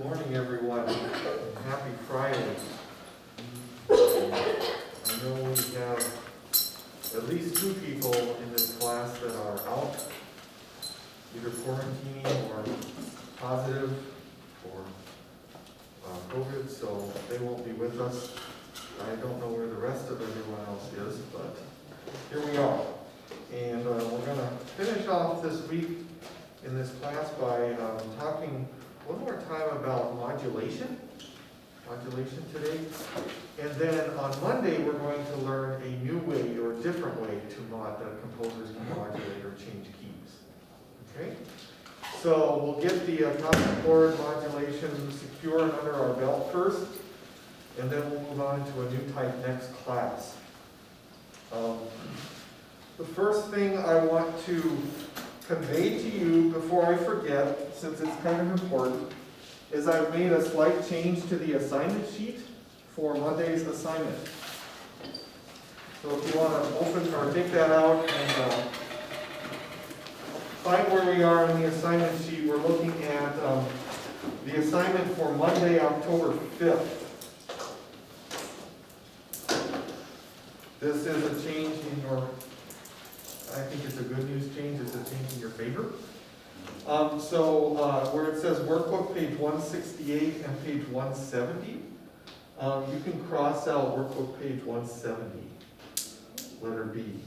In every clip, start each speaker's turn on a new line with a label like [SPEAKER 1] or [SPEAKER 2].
[SPEAKER 1] morning, everyone, and happy Friday. I know we have at least two people in this class that are out, either quarantining or positive for COVID, so they won't be with us. I don't know where the rest of everyone else is, but here we are. And we're going to finish off this week in this class by talking one more time about modulation today. And then on Monday, we're going to learn a new way or a different way that composers can modulate or change keys. Okay? So we'll get the constant chord modulation secure and under our belt first, and then we'll move on to a new type next class. The first thing I want to convey to you before I forget, since it's kind of important, is I've made a slight change to the assignment sheet for Monday's assignment. So if you want to open or take that out and find where we are on the assignment sheet, we're looking at the assignment for Monday, October 5th. This is a change in your, I think it's a good news change, it's a change in your favor. Where it says workbook page 168 and page 170, you can cross out workbook page 170, letter B.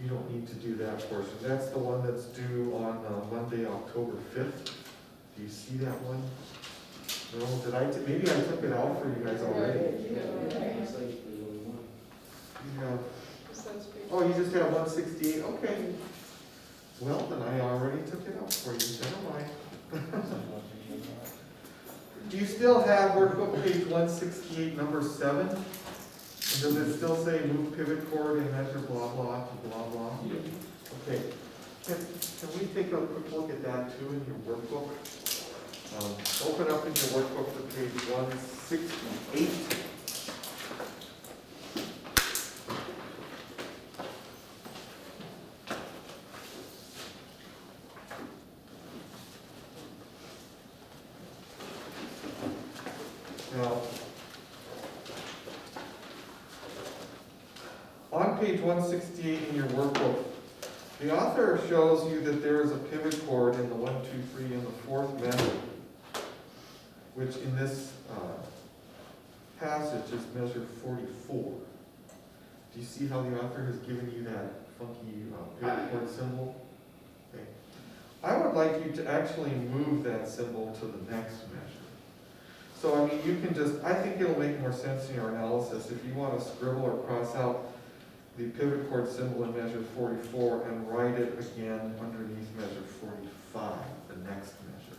[SPEAKER 1] You don't need to do that portion. That's the one that's due on Monday, October 5th. Do you see that one? No? Maybe I took it out for you guys already. You have, oh, you just have 168, okay. Well, then I already took it out for you, never mind. Do you still have workbook page 168, number 7? And does it still say move pivot chord and measure blah, blah, blah, blah? Yeah. Okay. Can we take a quick look at that too in your workbook? Open up in your workbook to page 168. Now, on page 168 in your workbook, the author shows you that there is a pivot chord in the 1, 2, 3, and the 4th measure, which in this passage is measure 44. Do you see how the author has given you that funky pivot chord symbol? Okay. I would like you to actually move that symbol to the next measure. So, I mean, you can just, I think it'll make more sense in your analysis if you want to scribble or cross out the pivot chord symbol in measure 44 and write it again underneath measure 45, the next measure.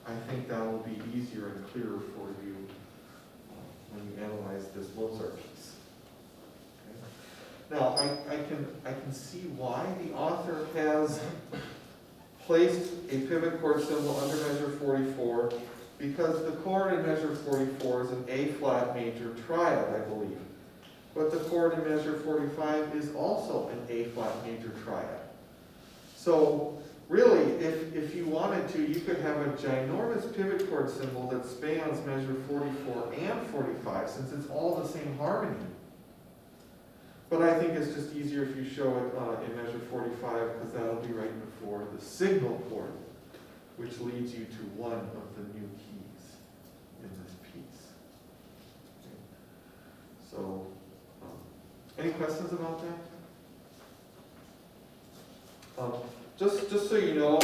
[SPEAKER 1] I think that will be easier and clearer for you when you analyze this Mozart piece. Okay. Now, I can see why the author has placed a pivot chord symbol under measure 44, because the chord in measure 44 is an A flat major triad, I believe. But the chord in measure 45 is also an A flat major triad. So really, if you wanted to, you could have a ginormous pivot chord symbol that spans measure 44 and 45, since it's all the same harmony. But I think it's just easier if you show it in measure 45, because that'll be right before the signal chord, which leads you to one of the new keys in this piece. Okay. So, any questions about that? Just so you know,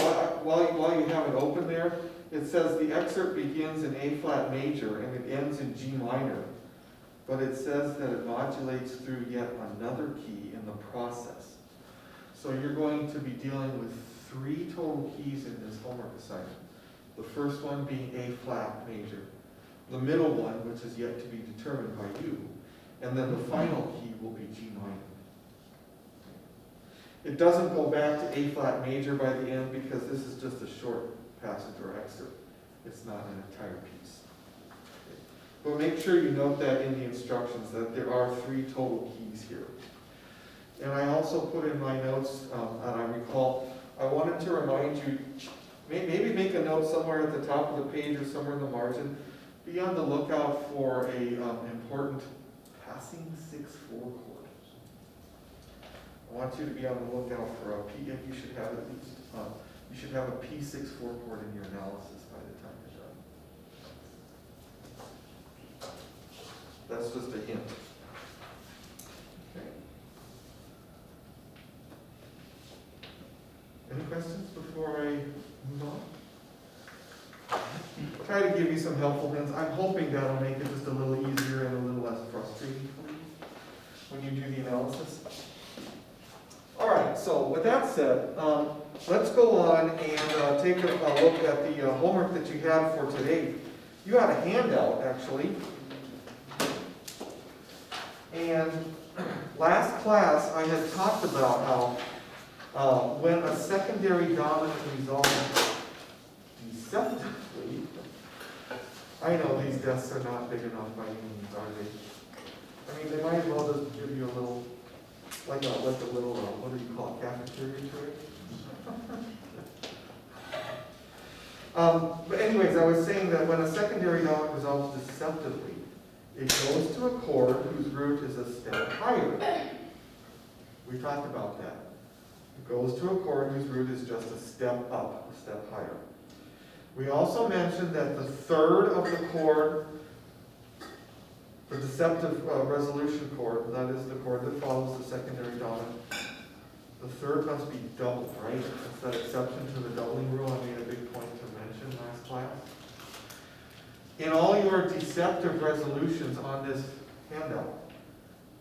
[SPEAKER 1] while you have it open there, it says the excerpt begins in A flat major and it ends in G minor, but it says that it modulates through yet another key in the process. So you're going to be dealing with 3 total keys in this homework assignment. The first one being A flat major, the middle one, which is yet to be determined by you, and then the final key will be G minor. It doesn't go back to A flat major by the end because this is just a short passage or excerpt. It's not an entire piece. But make sure you note that in the instructions that there are 3 total keys here. And I also put in my notes, and I recall, I wanted to remind you maybe make a note somewhere at the top of the page or somewhere in the margin. Be on the lookout for a important passing 6/4 chord. I want you to be on the lookout for a P, and you should have at least, you should have a P6/4 chord in your analysis by the time you're done. That's just a hint. Okay. Any questions before I move on? Try to give you some helpful hints. I'm hoping that'll make it just a little easier and a little less frustrating for you when you do the analysis. All right, so with that said, let's go on and take a look at the homework that you had for today. You had a handout, actually. And last class, I had talked about how when a secondary dominant resolves deceptively, I know these desks are not big enough by any means, are they? I mean, they might as well just give you a little, like a little, what do you call it, cafeteria tray? But anyways, I was saying that when a secondary dominant resolves deceptively, it goes to a chord whose root is a step higher. We talked about that. It goes to a chord whose root is just a step up, a step higher. We also mentioned that the third of the chord, the deceptive resolution chord, that is the chord that follows the secondary dominant, the third must be doubled, right? That's that exception to the doubling rule I made a big point to mention last class. In all your deceptive resolutions on this handout,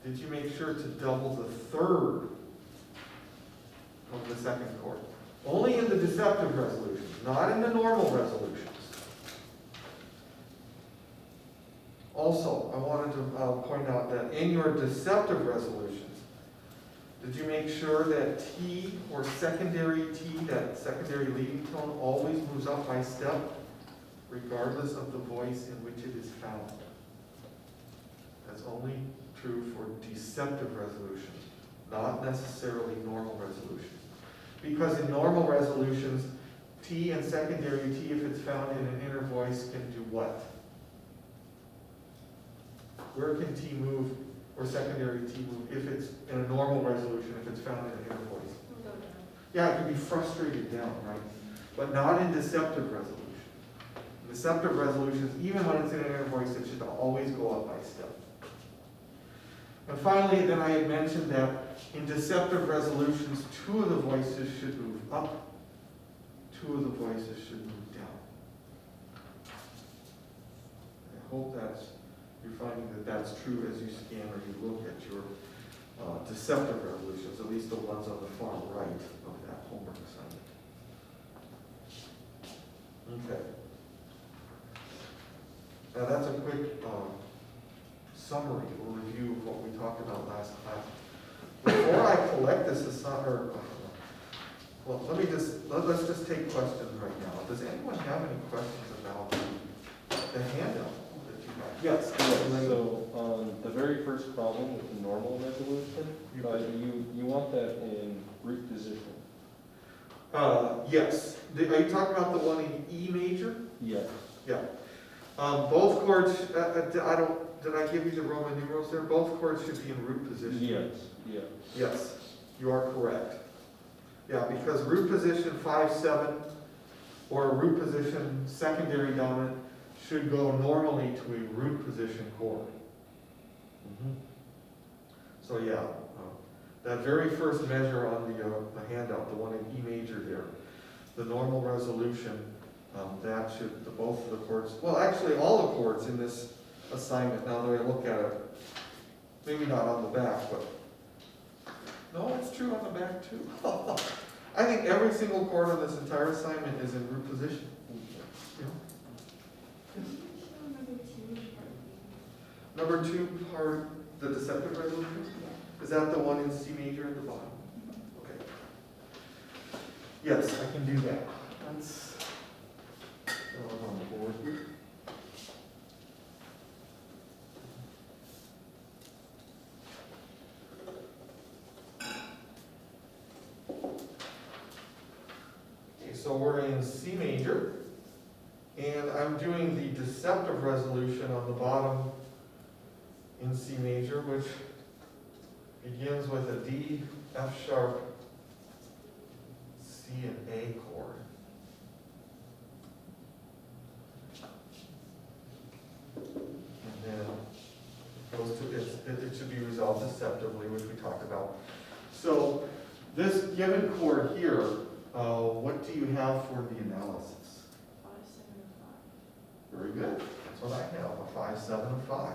[SPEAKER 1] did you make sure to double the third of the second chord? Only in the deceptive resolutions, not in the normal resolutions. Also, I wanted to point out that in your deceptive resolutions, did you make sure that T or secondary T, that secondary leading tone, always moves up by step, regardless of the voice in which it is found? That's only true for deceptive resolutions, not necessarily normal resolutions. Because in normal resolutions, T and secondary T, if it's found in an inner voice, can do what? Where can T move, or secondary T move, if it's in a normal resolution, if it's found in an inner voice? Yeah, it can be frustrated down, right? But not in deceptive resolution. In deceptive resolutions, even when it's in an inner voice, it should always go up by step. And finally, then I had mentioned that in deceptive resolutions, two of the voices should move up, two of the voices should move down. I hope you're finding that that's true as you scan or you look at your deceptive resolutions, at least the ones on the far right of that homework assignment. Okay. Now that's a quick summary or review of what we talked about last class. Before I collect this assignment, well, let's just take questions right now. Does anyone have any questions about the handout that you have? Yes.
[SPEAKER 2] So on the very first problem with the normal resolution, you want that in root position?
[SPEAKER 1] Yes. Are you talking about the one in E major?
[SPEAKER 2] Yes.
[SPEAKER 1] Yeah. Both chords, did I give you the Roman numerals there? Both chords should be in root position.
[SPEAKER 2] Yes, yeah.
[SPEAKER 1] Yes, you are correct. Yeah, because root position 5/7 or root position secondary dominant should go normally to a root position chord. So yeah, that very first measure on the handout, the one in E major there, the normal resolution, that should, both of the chords, well actually all the chords in this assignment, now that I look at it, maybe not on the back, but no, it's true on the back too. I think every single chord on this entire assignment is in root position. Yeah. Number 2 part, the deceptive resolution? Is that the one in C major at the bottom? Okay. Yes, I can do that. That's on the board here. so we're in C major, and I'm doing the deceptive resolution on the bottom in C major, which begins with a D, F sharp, C and A chord. And then it goes to, it should be resolved deceptively, which we talked about. So this given chord here, what do you have for the analysis?
[SPEAKER 3] 5, 7, and 5.
[SPEAKER 1] Very good. That's what I have, a 5, 7, and 5.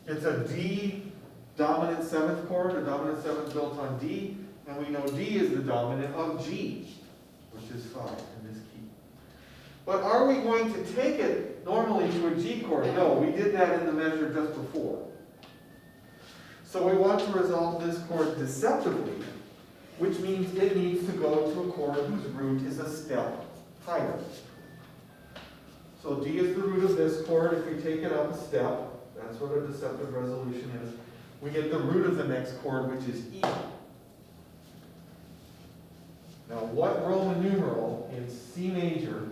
[SPEAKER 1] It's a D dominant seventh chord, a dominant seventh built on D, and we know D is the dominant of G, which is 5 in this key. But are we going to take it normally to a G chord? No, we did that in the measure just before. So we want to resolve this chord deceptively, which means it needs to go to a chord whose root is a step higher. So D is the root of this chord. If we take it up a step, that's what a deceptive resolution is, we get the root of the next chord, which is E. Now, what Roman numeral in C major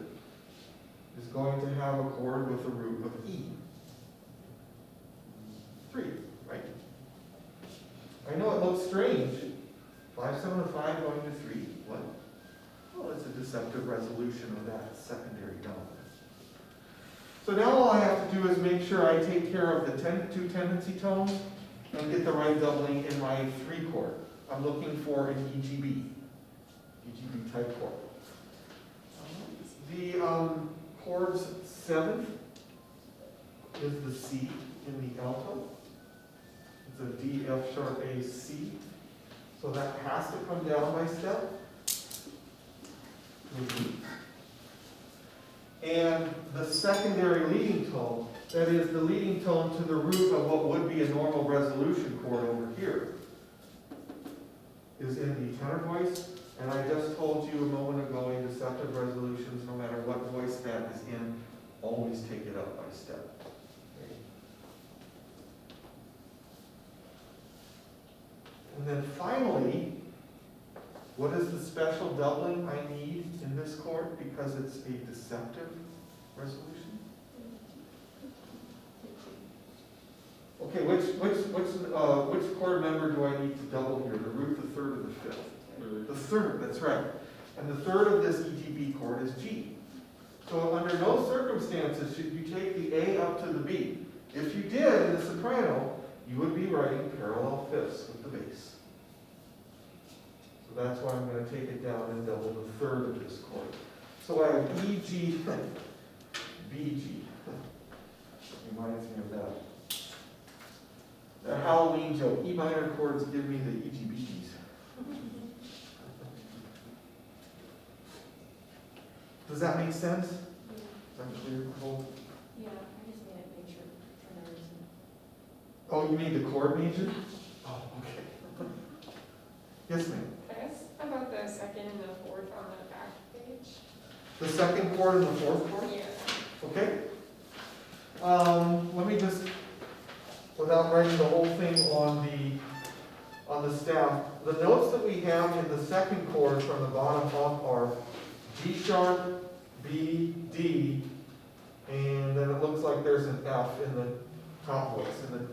[SPEAKER 1] is going to have a chord with a root of E? 3, right? I know it looks strange. 5, 7, and 5 going to 3. What? Well, it's a deceptive resolution of that secondary dominant. So now all I have to do is make sure I take care of the two tendency tones and get the right doubling in my 3 chord. I'm looking for an EGB type chord. The chord's 7th is the C in the alto. It's a D, F sharp, A, C. So that has to come down by step. And the secondary leading tone, that is the leading tone to the root of what would be a normal resolution chord over here, is in the tenor voice. And I just told you a moment ago in deceptive resolutions, no matter what voice that is in, always take it up by step. And then finally, what is the special doubling I need in this chord because it's a deceptive resolution? Okay, which chord member do I need to double here? The root, the third, or the fifth? The third, that's right. And the third of this EGB chord is G. So under no circumstances should you take the A up to the B. If you did in the soprano, you would be writing parallel fifths with the bass. So that's why I'm going to take it down and double the third of this chord. So I have E, G, B, G. Reminds me of that. That Halloween joke. E minor chords give me the EGBGs. Does that make sense? Is that clear, Nicole?
[SPEAKER 3] Yeah, I just made it major for no reason.
[SPEAKER 1] Oh, you made the chord major? Oh, okay. Yes, ma'am.
[SPEAKER 4] I guess about the second and the fourth on the back page.
[SPEAKER 1] The second chord and the fourth chord?
[SPEAKER 4] Yeah.
[SPEAKER 1] Okay. Let me just, without writing the whole thing on the staff, the notes that we have in the second chord from the bottom up are G sharp, B, D, and then it looks like there's an F in the top voice, in the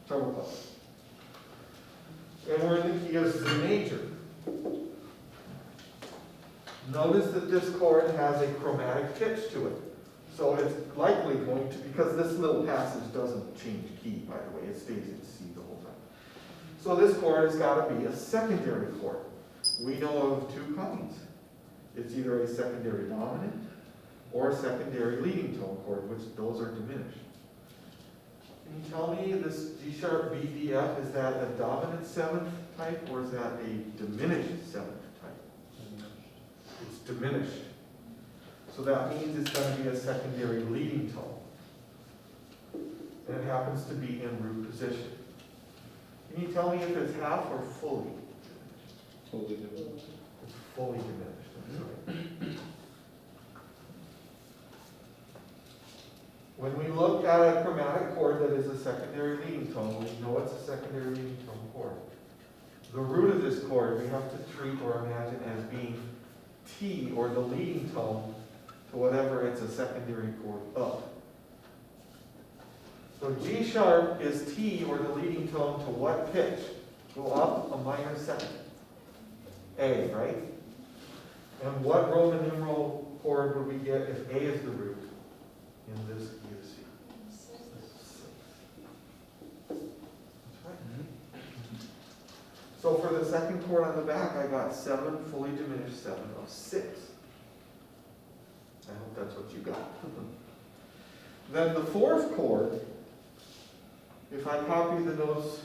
[SPEAKER 1] treble clef. And we're in the key of C major. Notice that this chord has a chromatic pitch to it. So it's likely going to, because this little passage doesn't change key, by the way, it stays in C the whole time. So this chord has got to be a secondary chord. We know of 2 kinds. It's either a secondary dominant or a secondary leading tone chord, which those are diminished. Can you tell me this G sharp, B, D, F, is that a dominant 7th type or is that a diminished 7th type? It's diminished. So that means it's going to be a secondary leading tone. And it happens to be in root position. Can you tell me if it's half or fully?
[SPEAKER 2] Totally different.
[SPEAKER 1] It's fully diminished. That's right. When we look at a chromatic chord that is a secondary leading tone, we know it's a secondary leading tone chord. the root of this chord we have to treat or imagine as being T, or the leading tone, to whatever it's a secondary chord of. So G sharp is T, or the leading tone, to what pitch? Go up a minor second. A, right? And what Roman numeral chord would we get if A is the root in this key of C? That's right. So for the second chord on the back, I got 7 fully diminished 7 of 6. I hope that's what you got. Then the fourth chord, if I copy the notes,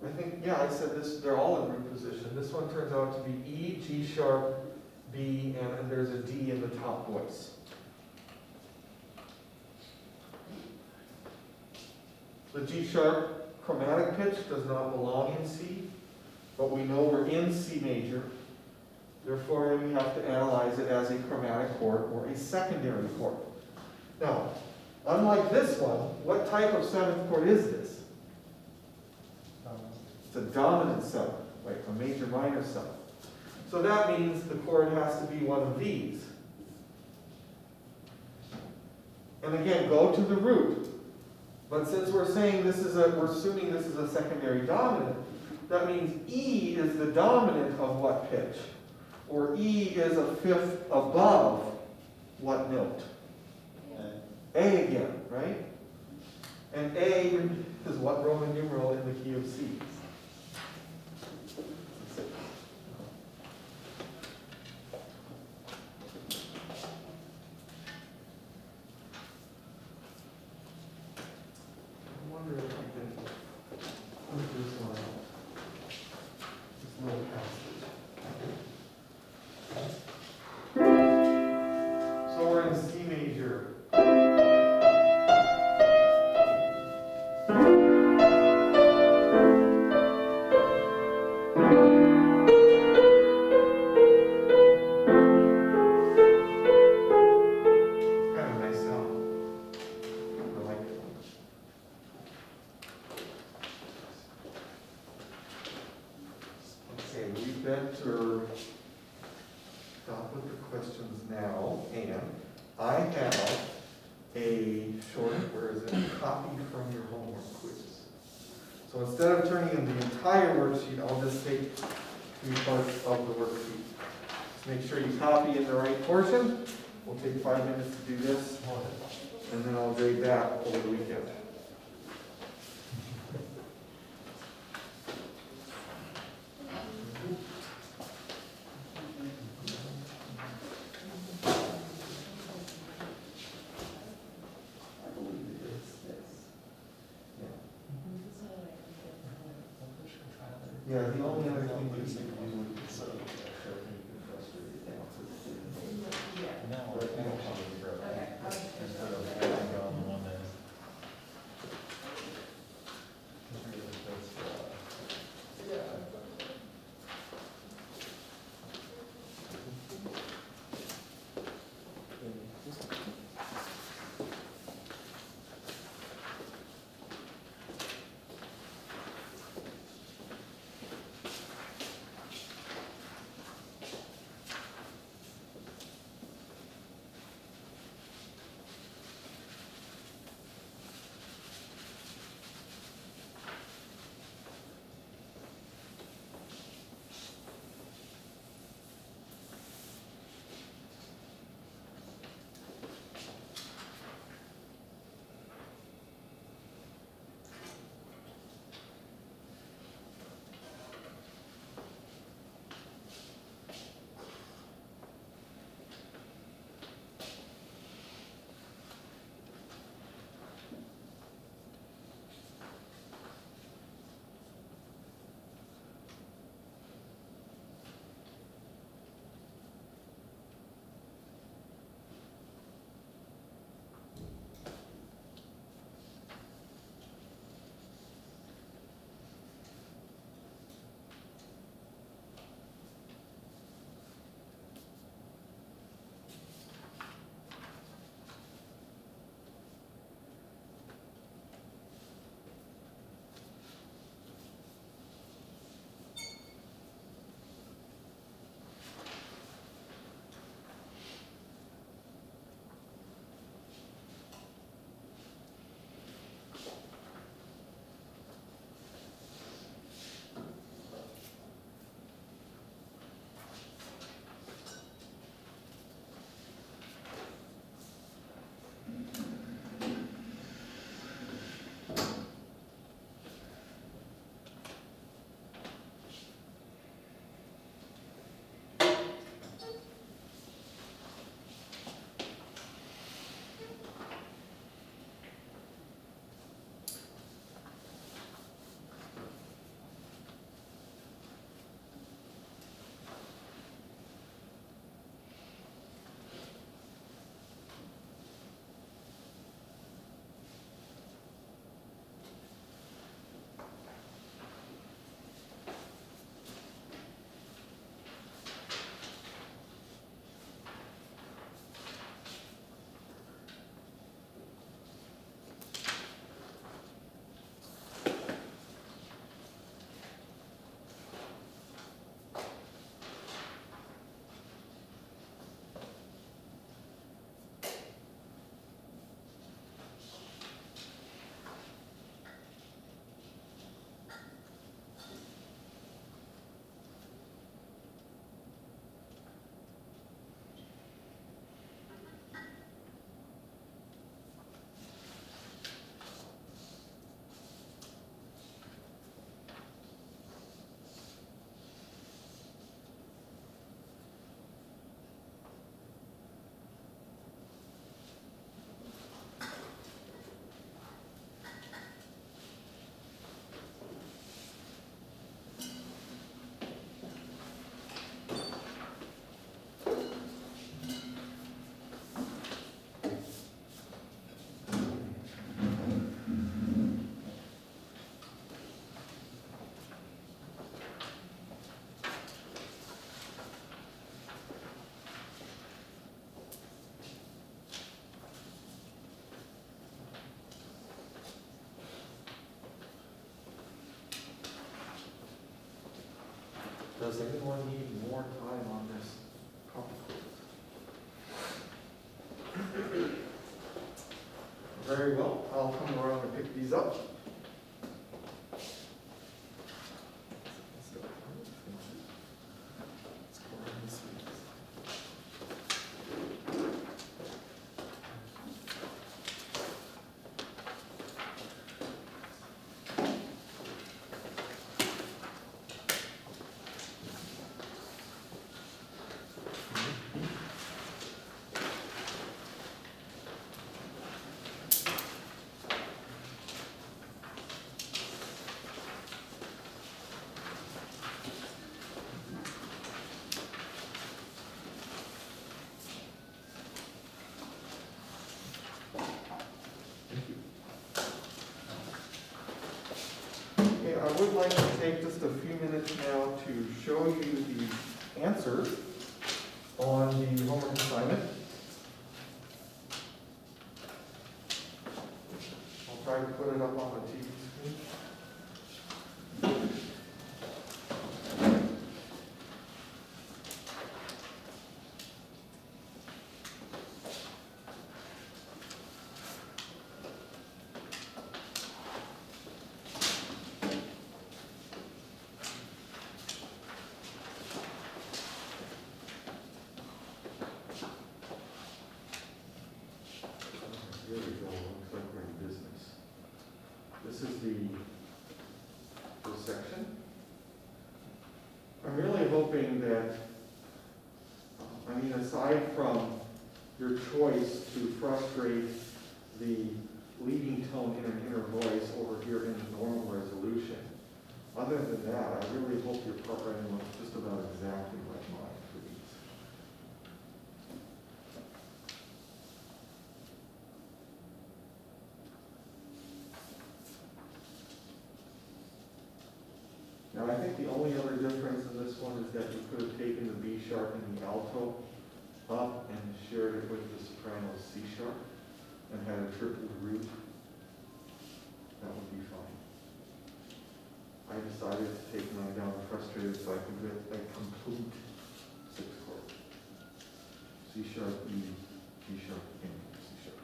[SPEAKER 1] I think, yeah, I said this, they're all in root position. This one turns out to be E, G sharp, B, and there's a D in the top voice. The G sharp chromatic pitch does not belong in C, but we know we're in C major. Therefore, we have to analyze it as a chromatic chord or a secondary chord. Now, unlike this one, what type of seventh chord is this? It's a dominant seventh, like a major minor seventh. So that means the chord has to be one of these. And again, go to the root. But since we're saying this is we're assuming this is a secondary dominant, that means E is the dominant of what pitch? Or E is a fifth above what note? A again, right? And A is what Roman numeral in the key of C? I wonder if I can put this one out. This little passage. So we're in C major. Kind of nice sound. I like it. Okay, we better stop with the questions now, and I have a short, where is it, copy from your homework quiz. So instead of turning in the entire worksheet, I'll just take 3 parts of the worksheet. Just make sure you copy in the right portion. We'll take 5 minutes to do this, and then I'll grade that over the weekend. Yeah, the only other thing you can do would be sort of frustrated now. But I don't have it for instead of having on the one that Does anyone need more time on this copy quiz? Very well, I'll come around and pick these up. Let's go around this way. Okay, I would like to take just a few minutes now to show you the answers on the homework assignment. I'll try to put it up on the TV screen. There we go, looks like we're in business. This is the first section. I'm really hoping that, aside from your choice to frustrate the leading tone in an inner voice over here in the normal resolution, other than that, I really hope your part writing looks just about exactly like mine for these. Now, I think the only other difference in this one is that you could have taken the B sharp and the alto up and shared it with the soprano C sharp and had a triple root. That would be fine. I decided to take mine down frustrated so I could get a complete sixth chord. C sharp, E, G sharp, and C sharp.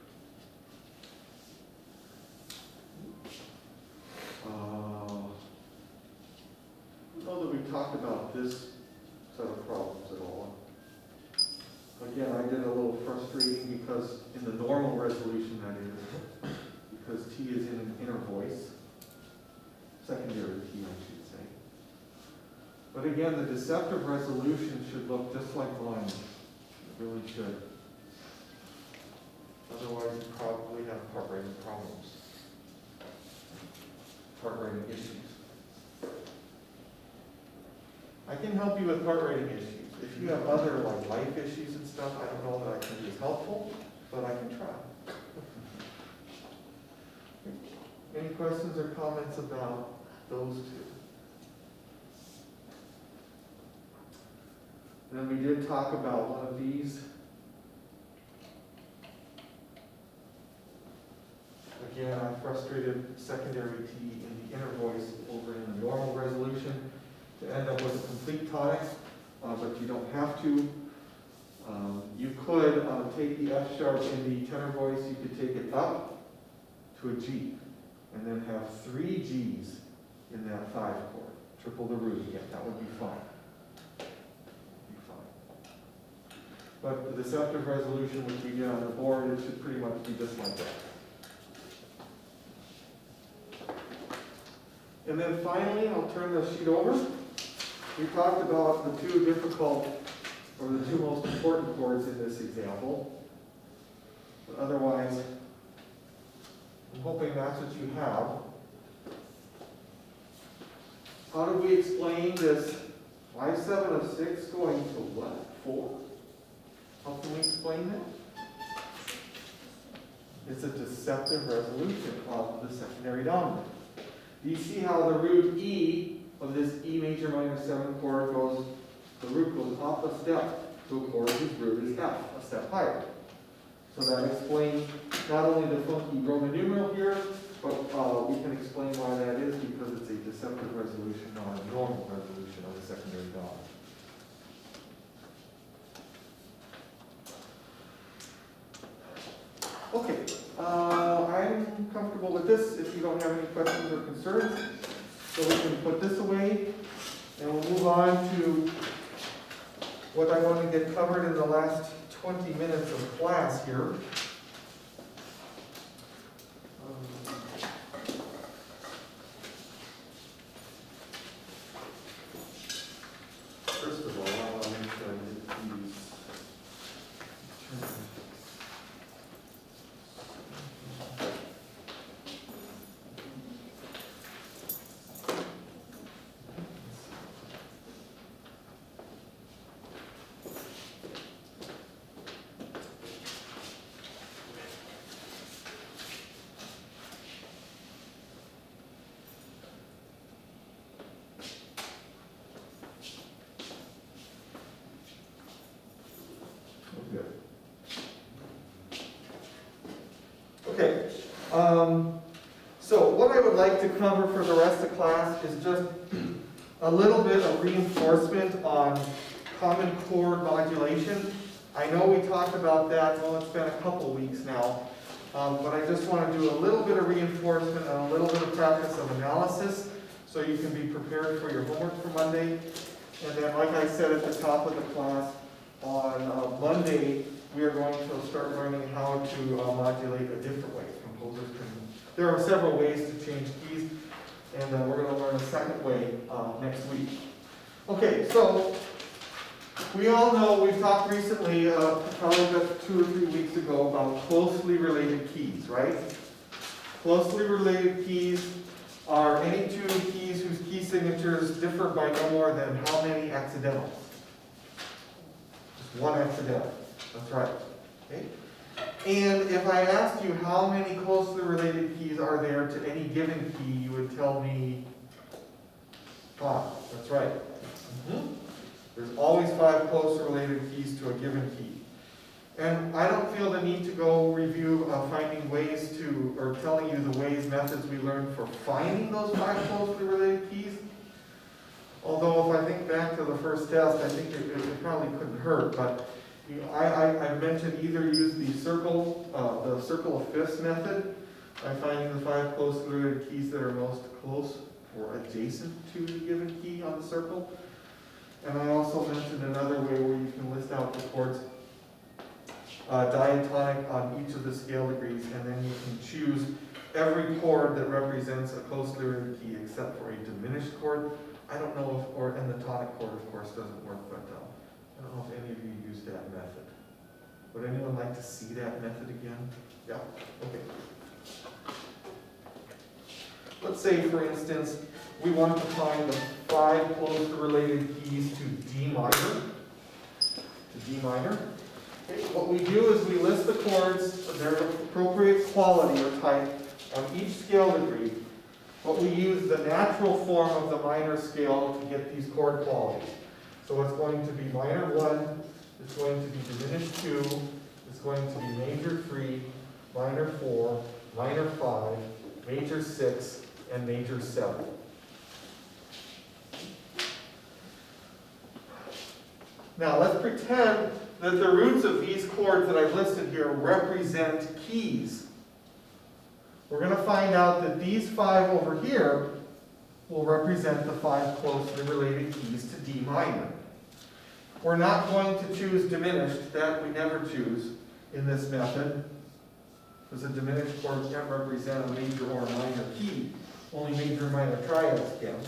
[SPEAKER 1] I don't know that we talked about this set of problems at all. Again, I did a little frustrating because in the normal resolution, that is, because T is in an inner voice, secondary T, I should say. But again, the deceptive resolution should look just like mine. It really should. Otherwise, you probably have part writing problems, part writing issues. I can help you with part writing issues. If you have other like life issues and stuff, I don't know that I can be as helpful, but I can try. Any questions or comments about those two? Then we did talk about one of these. Again, I frustrated secondary T in the inner voice over in the normal resolution to end up with a complete tonic, but you don't have to. You could take the F sharp in the tenor voice, you could take it up to a G, and then have 3 Gs in that 5 chord. Triple the root again, that would be fine. But the deceptive resolution, which we get on the board, it should pretty much be just like that. And then finally, I'll turn the sheet over. We talked about the two difficult, or the two most important chords in this example. But otherwise, I'm hoping that's what you have. How do we explain this 5/7 of 6 going to what? 4? How can we explain that? It's a deceptive resolution of the secondary dominant. Do you see how the root E of this E major minor 7 chord goes, the root goes up a step to a chord whose root is F, a step higher. So that explains not only the funky Roman numeral here, but we can explain why that is because it's a deceptive resolution, not a normal resolution of the secondary dominant. Okay, I'm comfortable with this, if you don't have any questions or concerns. So we can put this away, and we'll move on to what I want to get covered in the last 20 minutes of class here. First of all, I want to make sure I get these. Good. Okay, so what I would like to cover for the rest of class is just a little bit of reinforcement on common chord modulation. I know we talked about that, well, it's been a couple weeks now, but I just want to do a little bit of reinforcement and a little bit of practice of analysis so you can be prepared for your homework for Monday. And then, like I said at the top of the class, on Monday, we are going to start learning how to modulate a different way. Composers can, there are several ways to change keys, and we're going to learn a second way next week. Okay, so we all know, we've talked recently, probably about 2 or 3 weeks ago, about closely related keys, right? Closely related keys are any two keys whose key signatures differ by no more than how many accidentals? Just one accidental. That's right. Okay? And if I asked you how many closely related keys are there to any given key, you would tell me 5. That's right. There's always 5 closely related keys to a given key. And I don't feel the need to go review finding ways to, or telling you the ways, methods we learned for finding those 5 closely related keys. Although if I think back to the first test, I think it probably couldn't hurt. But I mentioned either use the circle of fifths method by finding the 5 closely related keys that are most close or adjacent to the given key on the circle. And I also mentioned another way where you can list out the chords diatonic on each of the scale degrees, and then you can choose every chord that represents a closely related key except for a diminished chord. I don't know if, and the tonic chord of course doesn't work, but I don't know if any of you use that method. Would anyone like to see that method again? Yeah? Okay. Let's say, for instance, we want to find the 5 closely related keys to D minor. To D minor. Okay. What we do is we list the chords, their appropriate quality or type on each scale degree. But we use the natural form of the minor scale to get these chord qualities. So it's going to be minor 1, it's going to be diminished 2, it's going to be major 3, minor 4, minor 5, major 6, and major 7. Now let's pretend that the roots of these chords that I've listed here represent keys. We're going to find out that these 5 over here will represent the 5 closely related keys to D minor. We're not going to choose diminished, that we never choose in this method, because a diminished chord can't represent a major or a minor key. Only major and minor triads can.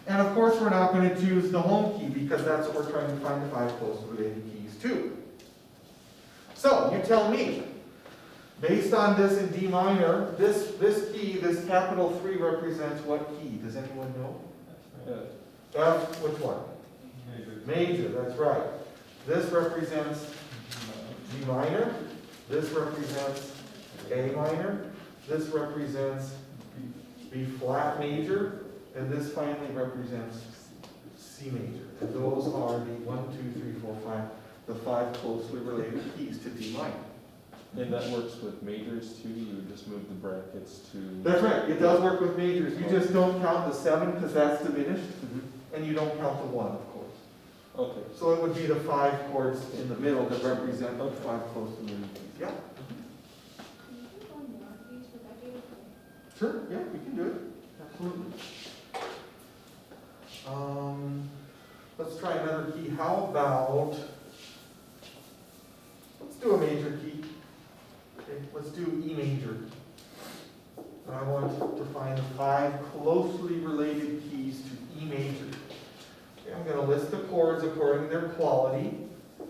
[SPEAKER 1] And of course we're not going to choose the home key, because that's what we're trying to find the 5 closely related keys to. So, you tell me, based on this in D minor, this key, this capital 3 represents what key? Does anyone know? F, which one? Major, that's right. This represents G minor. This represents A minor. This represents B flat major. And this finally represents C major. And those are the 1, 2, 3, 4, 5, the 5 closely related keys to D minor.
[SPEAKER 2] And that works with majors too, you just move the brackets to...
[SPEAKER 1] That's right, it does work with majors. You just don't count the 7 because that's diminished, and you don't count the 1, of course.
[SPEAKER 2] Okay.
[SPEAKER 1] So it would be the 5 chords in the middle that represent the 5 closely related keys. Yeah? Sure, yeah, we can do it, absolutely. Let's try another key. How about, let's do a major key. Okay, let's do E major. And I want to find the 5 closely related keys to E major. Okay, I'm going to list the chords according to their quality. 2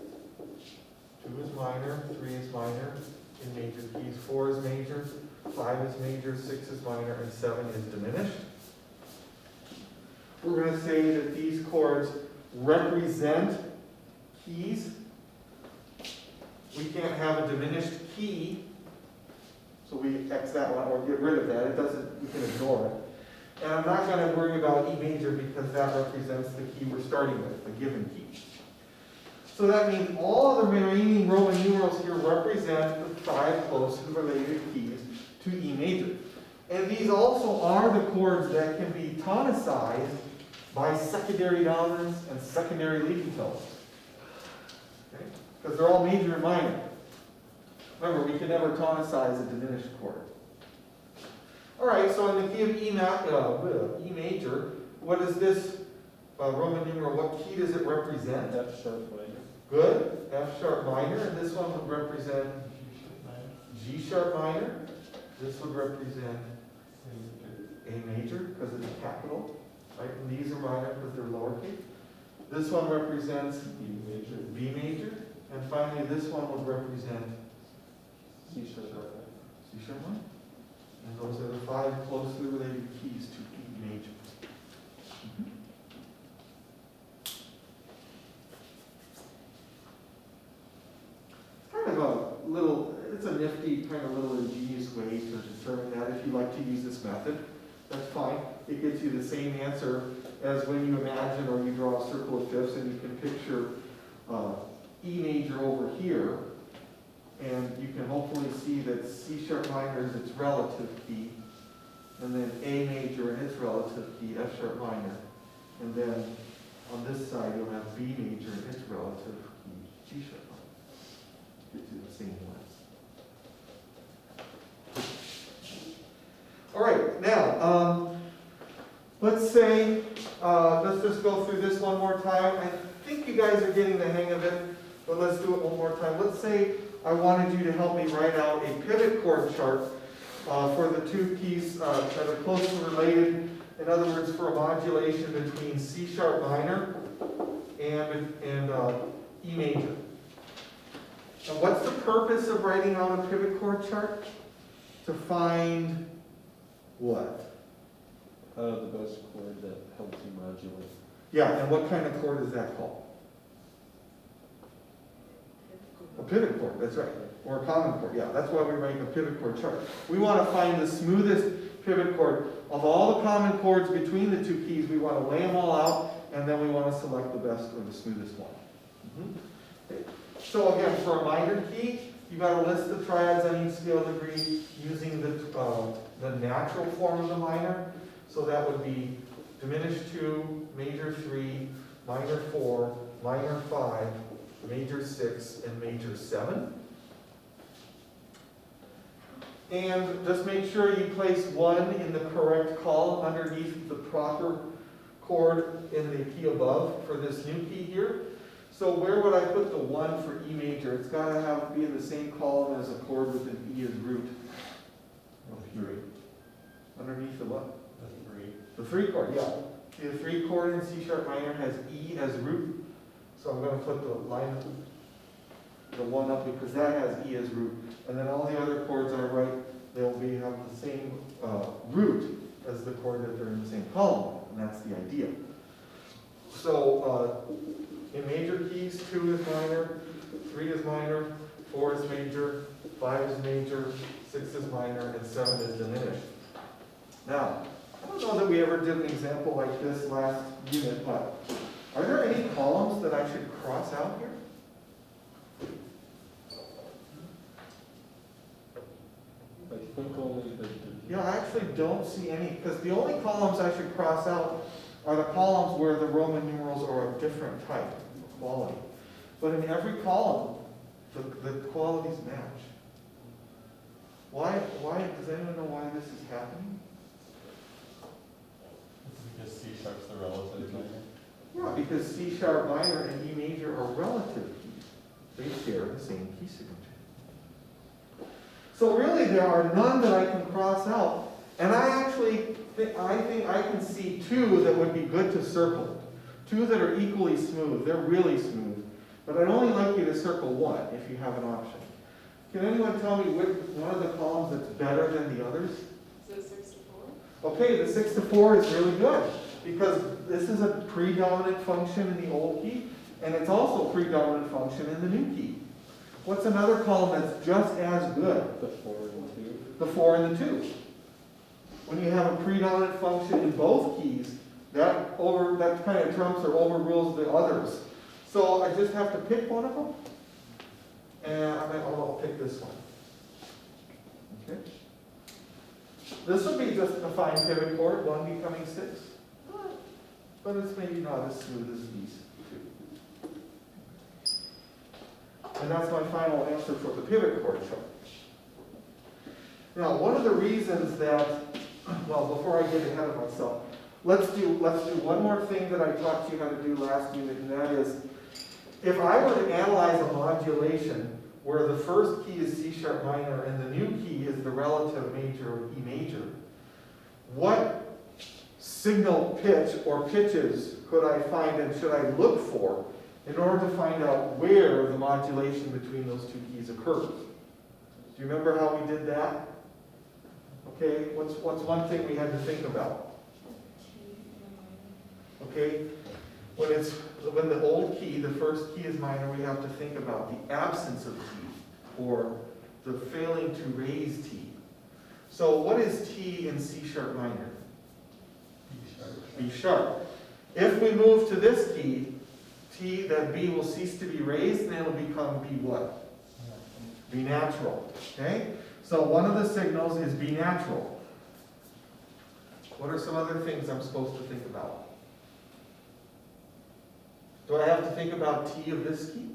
[SPEAKER 1] is minor, 3 is minor in major keys, 4 is major, 5 is major, 6 is minor, and 7 is diminished. We're going to say that these chords represent keys. We can't have a diminished key, so we X that one or get rid of that. It doesn't, we can ignore it. And I'm not going to worry about E major because that represents the key we're starting with, the given key. So that means all of the remaining Roman numerals here represent the 5 closely related keys to E major. And these also are the chords that can be tonicized by secondary dominants and secondary leading tones. Okay? Because they're all major and minor. Remember, we can never tonicize a diminished chord. All right, so in the key of E major, what is this Roman numeral? What key does it represent?
[SPEAKER 2] F sharp minor.
[SPEAKER 1] Good. F sharp minor, and this one would represent G sharp minor. This would represent A major because it's capital, right? And these are minor because they're lowercase. This one represents B major, and finally this one would represent
[SPEAKER 2] C sharp minor.
[SPEAKER 1] C sharp minor. And those are the 5 closely related keys to E major. Kind of a little, it's a nifty, kind of little ingenious way to determine that. If you like to use this method, that's fine. It gets you the same answer as when you imagine or you draw a circle of fifths and you can picture E major over here. And you can hopefully see that C sharp minor is its relative key, and then A major and its relative key, F sharp minor. And then on this side, you'll have B major and its relative key, G sharp minor. Gets you the same list. All right, now, let's say, let's just go through this one more time. I think you guys are getting the hang of it, but let's do it one more time. Let's say I wanted you to help me write out a pivot chord chart for the 2 keys that are closely related. In other words, for a modulation between C sharp minor and E major. And what's the purpose of writing out a pivot chord chart? To find what?
[SPEAKER 2] The best chord that helps you modulate.
[SPEAKER 1] Yeah, and what kind of chord is that called? A pivot chord, that's right. Or a common chord, yeah. That's why we make a pivot chord chart. We want to find the smoothest pivot chord. Of all the common chords between the 2 keys, we want to lay them all out, and then we want to select the best or the smoothest one. Okay. So again, for a minor key, you've got to list the triads on each scale degree using the natural form of the minor. So that would be diminished 2, major 3, minor 4, minor 5, major 6, and major 7. And just make sure you place 1 in the correct column underneath the proper chord in the key above for this new key here. So where would I put the 1 for E major? It's got to be in the same column as a chord with an E as root. Underneath the what? The 3 chord, yeah. See, the 3 chord in C sharp minor has E as root. So I'm going to put the 1 up because that has E as root. And then all the other chords I write, they'll have the same root as the chord that they're in the same column. And that's the idea. So in major keys, 2 is minor, 3 is minor, 4 is major, 5 is major, 6 is minor, and 7 is diminished. Now, I don't know that we ever did an example like this last unit, but are there any columns that I should cross out here?
[SPEAKER 2] I think only the.
[SPEAKER 1] Yeah, I actually don't see any, because the only columns I should cross out are the columns where the Roman numerals are of different type, quality. But in every column, the qualities match. Why, does anyone know why this is happening? because C sharp minor and E major are relative keys. They share the same key signature. So really there are none that I can cross out. And I actually think I can see two that would be good to circle. Two that are equally smooth. They're really smooth. But I'd only like you to circle one if you have an option. Can anyone tell me which one of the columns that's better than the others?
[SPEAKER 4] Is it 64?
[SPEAKER 1] Okay, the 6 to 4 is really good because this is a predominant function in the old key, and it's also a predominant function in the new key. What's another column that's just as good?
[SPEAKER 2] The 4 and 2.
[SPEAKER 1] The 4 and the 2. When you have a predominant function in both keys, that kind of trumps or overrules the others. So I just have to pick one of them, and I'll pick this one. Okay. This would be just a fine pivot chord, 1 becoming 6. But it's maybe not as smooth as these two. And that's my final answer for the pivot chord chart. Now, one of the reasons that, well, before I get ahead of myself, let's do one more thing that I taught you how to do last unit, and that is, if I were to analyze a modulation where the first key is C sharp minor and the new key is the relative major of E major, what signal pitch or pitches could I find and should I look for in order to find out where the modulation between those two keys occurs? Do you remember how we did that? Okay, what's one thing we had to think about? Okay, when the old key, the first key is minor, we have to think about the absence of T, or the failing to raise T. So what is T in C sharp minor? B sharp. If we move to this key, T, that B will cease to be raised, and it'll become B what? B natural. Okay? So one of the signals is B natural. What are some other things I'm supposed to think about? Do I have to think about T of this key?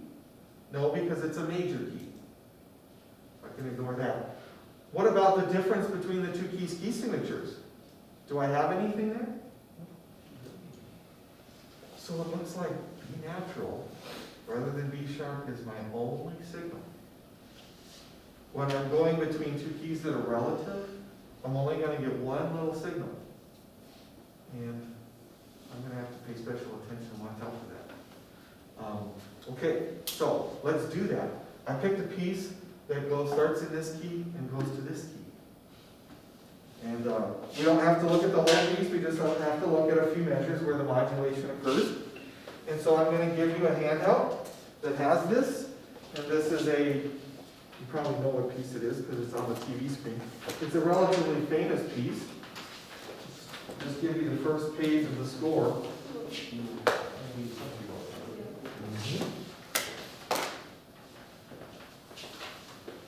[SPEAKER 1] No, because it's a major key. I can ignore that. What about the difference between the two keys' key signatures? Do I have anything there? So it looks like B natural rather than B sharp is my only signal. When I'm going between two keys that are relative, I'm only going to get one little signal. And I'm going to have to pay special attention and watch out for that. Okay, so let's do that. I picked a piece that starts in this key and goes to this key. And we don't have to look at the whole piece, we just have to look at a few measures where the modulation occurs. And so I'm going to give you a handout that has this, and this is you probably know what piece it is because it's on the TV screen. It's a relatively famous piece. Just give you the first page of the score.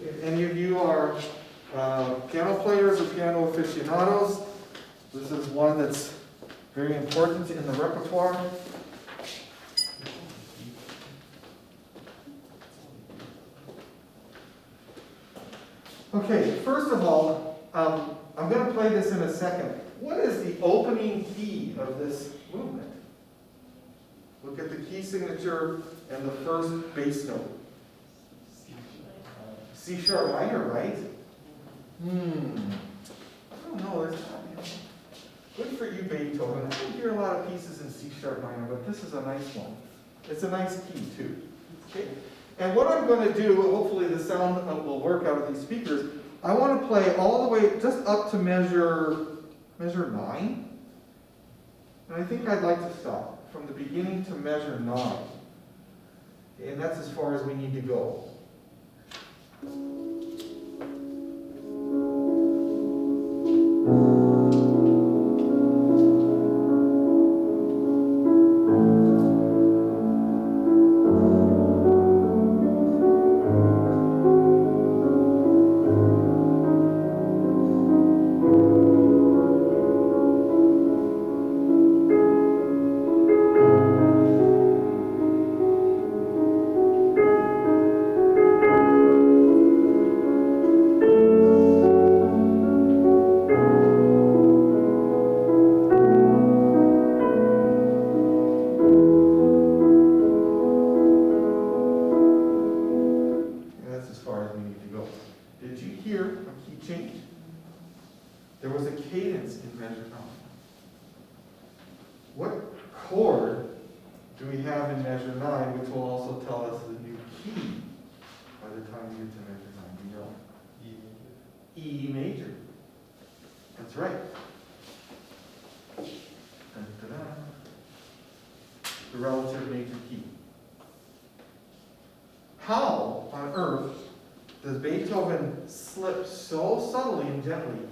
[SPEAKER 1] If any of you are piano players or piano aficionados, this is one that's very important in the repertoire. Okay, first of all, I'm going to play this in a second. What is the opening key of this movement? Look at the key signature and the first bass note. C sharp minor, right? I don't know. Good for you, Beethoven. I don't hear a lot of pieces in C sharp minor, but this is a nice one. It's a nice key, too. Okay? And what I'm going to do, hopefully the sound will work out of these speakers, I want to play all the way just up to measure 9. And I think I'd like to stop from the beginning to measure 9. And that's as far as we need to go. measure 9. What chord do we have in measure 9, which will also tell us the new key by the time we get to measure 9? Do you know? E major. That's right. Dun-dun-dun. The relative major key. How on earth does Beethoven slip so subtly and gently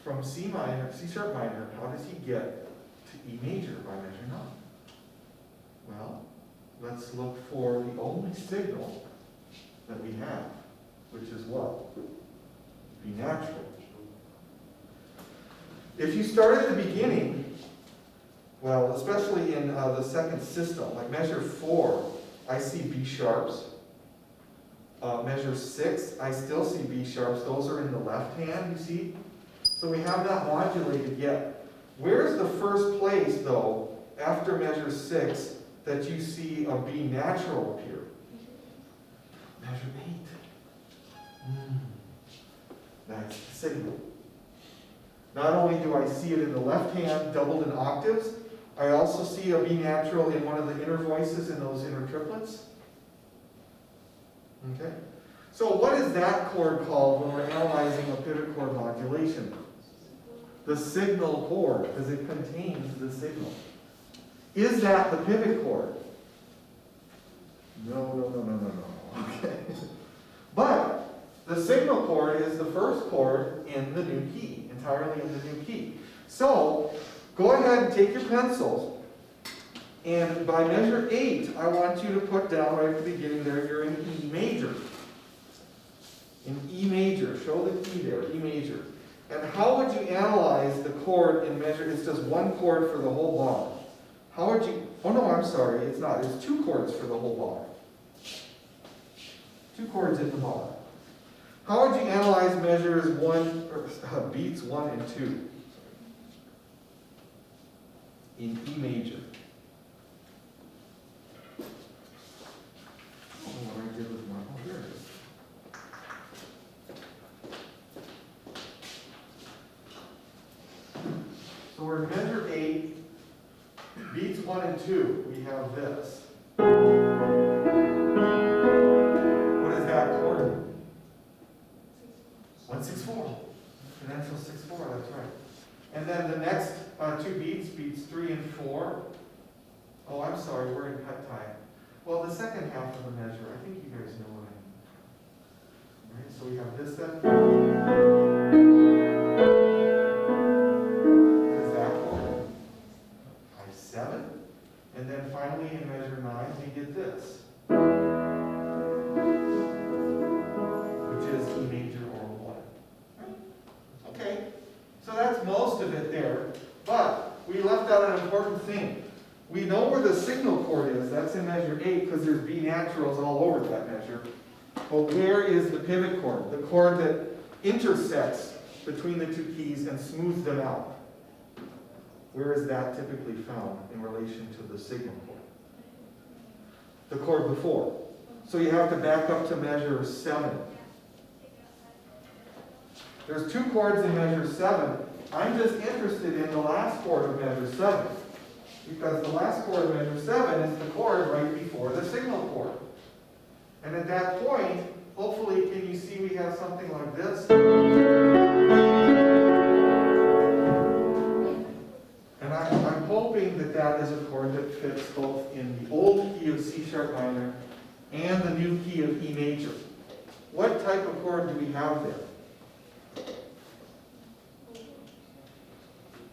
[SPEAKER 1] from C minor, C sharp minor, how does he get to E major by measure 9? Well, let's look for the only signal that we have, which is what? B natural. If you start at the beginning, well, especially in the second system, like measure 4, I see B sharps. Measure 6, I still see B sharps. Those are in the left hand, you see? So we have not modulated yet. Where's the first place, though, after measure 6, that you see a B natural appear? Measure 8. That's the signal. Not only do I see it in the left hand, doubled in octaves, I also see a B natural in one of the inner voices in those inner triplets. Okay? So what is that chord called when we're analyzing a pivot chord modulation? The signal chord, because it contains the signal. Is that the pivot chord? No. Okay. But the signal chord is the first chord in the new key, entirely in the new key. So go ahead and take your pencils, and by measure 8, I want you to put down right at the beginning there, you're in E major. In E major, show the key there, E major. And how would you analyze the chord in measure, it's just one chord for the whole bar. How would you, oh no, I'm sorry, it's not, it's 2 chords for the whole bar. 2 chords in the bar. How would you analyze measures 1, or beats 1 and 2? In E major. Oh, what I did with my, oh, here it is. So we're in measure 8, beats 1 and 2, we have this. What is that chord? 164. Potential 6/4, that's right. And then the next 2 beats, beats 3 and 4. Oh, I'm sorry, we're in cut time. Well, the second half of the measure, I think you guys know what I mean. Right, so we have this then. What is that chord? 5/7. And then finally in measure 9, we get this, which is E major or 1. Okay, so that's most of it there. But we left out an important thing. We know where the signal chord is. That's in measure 8 because there's B naturals all over that measure. But where is the pivot chord? The chord that intersects between the 2 keys and smooths them out. Where is that typically found in relation to the signal chord? The chord before. So you have to back up to measure 7. There's 2 chords in measure 7. I'm just interested in the last chord of measure 7. Because the last chord of measure 7 is the chord right before the signal chord. And at that point, hopefully, can you see we have something like this? And I'm hoping that that is a chord that fits both in the old key of C sharp minor and the new key of E major. What type of chord do we have there?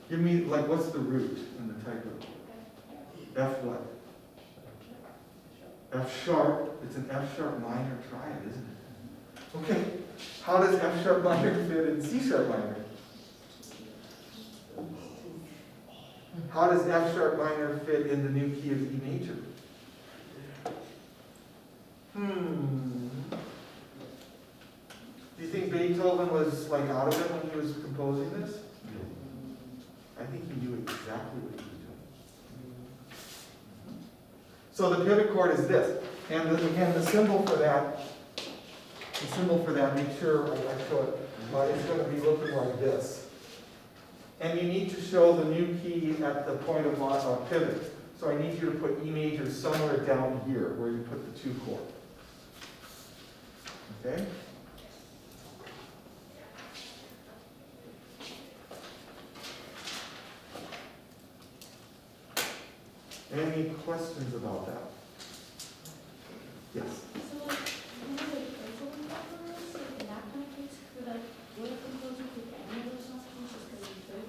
[SPEAKER 1] Give me, like, what's the root in the type of F what? F sharp. It's an F sharp minor triad, isn't it? Okay. How does F sharp minor fit in C sharp minor? How does F sharp minor fit in the new key of E major? Do you think Beethoven was like out of it when he was composing this? I think he knew exactly what he was doing. So the pivot chord is this. And again, the symbol for that, make sure I show it. It's going to be looking like this. and you need to show the new key at the point of pivot. So I need you to put E major somewhere down here where you put the 2 chord. Okay? Any questions about that? Yes.
[SPEAKER 3] So like, you know, like, Beethoven numbers, like, in that context, could like, would a composer pick any of those songs just because he could?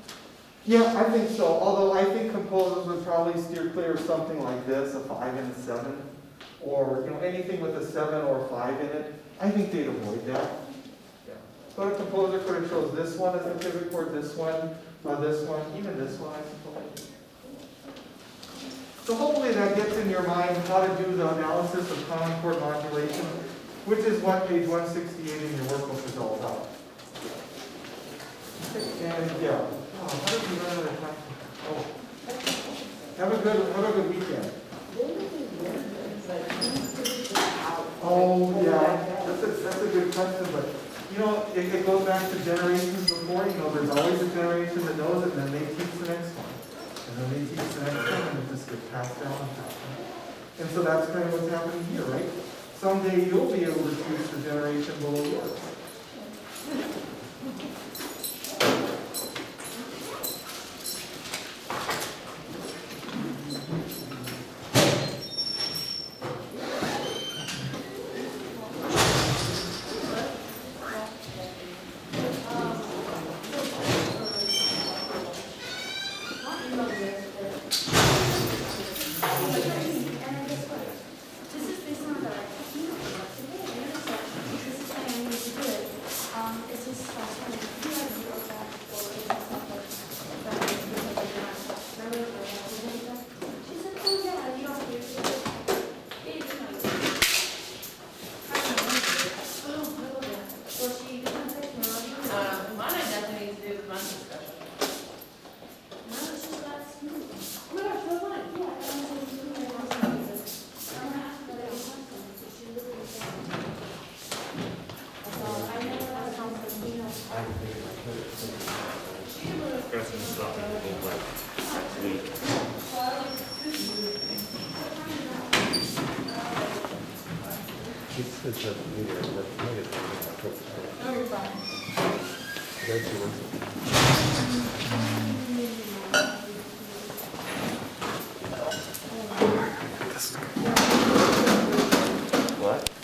[SPEAKER 1] Yeah, I think so, although I think composers would probably steer clear of something like this, a 5 and a 7, or, anything with a 7 or 5 in it. I think they'd avoid that. Yeah. But a composer could have chose this one as a pivot chord, this one, even this one, I suppose. So hopefully that gets in your mind how to do the analysis of common chord modulation, which is what page 168 in your workbook is all about. And yeah, how did we run out of time? Oh, have a good weekend. Oh yeah, that's a good question, but it goes back to generations before. There's always a generation that knows it, and then they teach the next one. And then they teach the next one, and it just gets passed down and passed down. And so that's kind of what's happening here, right? Someday you'll be able to teach the generation below yours.
[SPEAKER 3] No, you're fine.